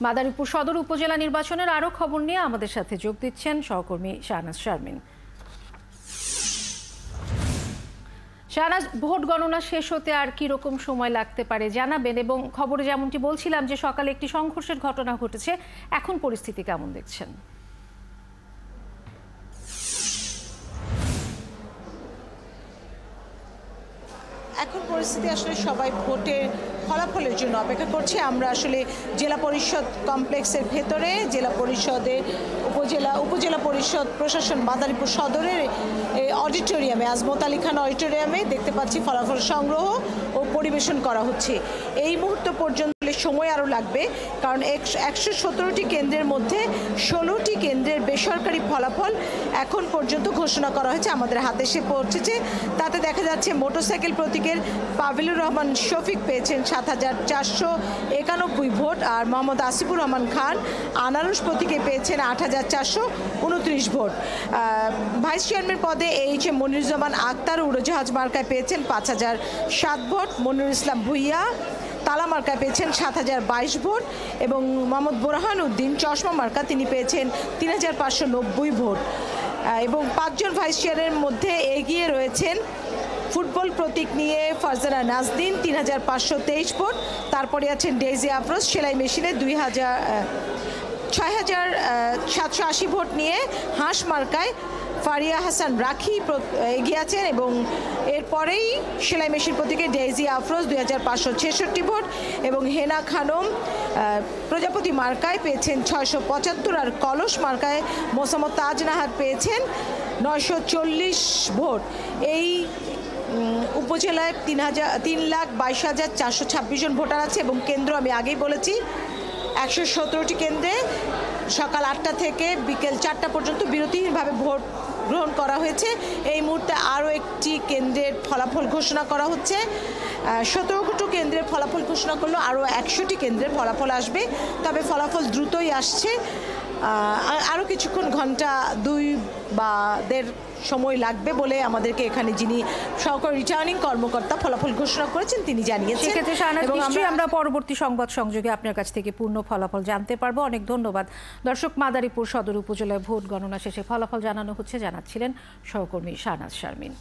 মাদারীপুর সদর উপজেলা নির্বাচনের আরও খবর নিয়ে আমাদের সাথে যোগ দিচ্ছেন সহকর্মী শাহনাজ শারমিন। শাহনাজ, ভোট গণনা শেষ হতে আর কি রকম সময় লাগতে পারে জানাবেন, এবং খবরে যেমনটি বলছিলাম যে সকালে একটি সংঘর্ষের ঘটনা ঘটেছে, এখন পরিস্থিতি কেমন দেখছেন? এখন পরিস্থিতি আসলে সবাই ভোটের ফলাফলের জন্য অপেক্ষা করছে। আমরা আসলে জেলা পরিষদ কমপ্লেক্সের ভেতরে জেলা পরিষদের উপজেলা পরিষদ প্রশাসন মাদারীপুর সদরের অডিটোরিয়ামে, আজমত আলী খান অডিটোরিয়ামে দেখতে পাচ্ছি ফলাফল সংগ্রহ ও পরিবেশন করা হচ্ছে। এই মুহূর্ত পর্যন্ত সময় আরও লাগবে, কারণ 117টি কেন্দ্রের মধ্যে 16টি কেন্দ্রের বেসরকারি ফলাফল এখন পর্যন্ত ঘোষণা করা হয়েছে, আমাদের হাতে এসে পৌঁছেছে। তাতে দেখা যাচ্ছে মোটরসাইকেল প্রতীকের পাভিলুর রহমান শফিক পেয়েছেন 7,491 ভোট, আর মোহাম্মদ আসিফুর রহমান খান আনারস প্রতীকে পেয়েছেন 8,429 ভোট। ভাইস চেয়ারম্যান পদে এইচ এম মনিরুজ্জামান আক্তার উড়োজাহাজ মার্কায় পেয়েছেন 5,007 ভোট, মনিরুল ইসলাম ভুইয়া তালা মার্কায় পেয়েছেন 7,022 ভোট, এবং মোহাম্মদ বোরহান উদ্দিন চশমা মার্কা তিনি পেয়েছেন 3,590 ভোট। এবং 5 জন ভাইস চেয়ারের মধ্যে এগিয়ে রয়েছেন ফুটবল প্রতীক নিয়ে ফারজানা নাজদিন 3,523 ভোট। তারপরে আছেন ডেইজি আফরোজ সেলাই মেশিনে 6,780 ভোট নিয়ে হাঁস মার্কায় ফারিয়া হাসান রাখি এগিয়ে আছেন, এবং এরপরেই সেলাই মেশিন প্রতীকে ডেইজি আফরোজ 2,566 ভোট, এবং হেনা খানম প্রজাপতি মার্কায় পেয়েছেন 675, আর কলস মার্কায় মোসাম্মদ তাজ নাহার পেয়েছেন 940 ভোট। এই উপজেলায় 3,22,426 জন ভোটার আছে, এবং কেন্দ্র আমি আগেই বলেছি 117টি কেন্দ্রে সকাল 8টা থেকে বিকেল 4টা পর্যন্ত বিরতিহীনভাবে ভোট গ্রহণ করা হয়েছে। এই মুহূর্তে আরও একটি কেন্দ্রের ফলাফল ঘোষণা করা হচ্ছে। 17টি কেন্দ্রের ফলাফল ঘোষণা করলেও আরও 100টি কেন্দ্রের ফলাফল আসবে, তবে ফলাফল দ্রুতই আসছে। আরও কিছুক্ষণ ঘন্টা 2 বা 1.5 সময় লাগবে বলে আমাদেরকে এখানে যিনি সহকারী রিটার্নিং কর্মকর্তা ফলাফল ঘোষণা করেছেন তিনি জানিয়েছেন। এবং আমরা পরবর্তী সংবাদ সংযোগে আপনার কাছ থেকে পূর্ণ ফলাফল জানতে পারবো। অনেক ধন্যবাদ। দর্শক, মাদারীপুর সদর উপজেলায় ভোট গণনা শেষে ফলাফল জানানো হচ্ছে, জানাচ্ছিলেন সহকর্মী শাহনাজ শারমিন।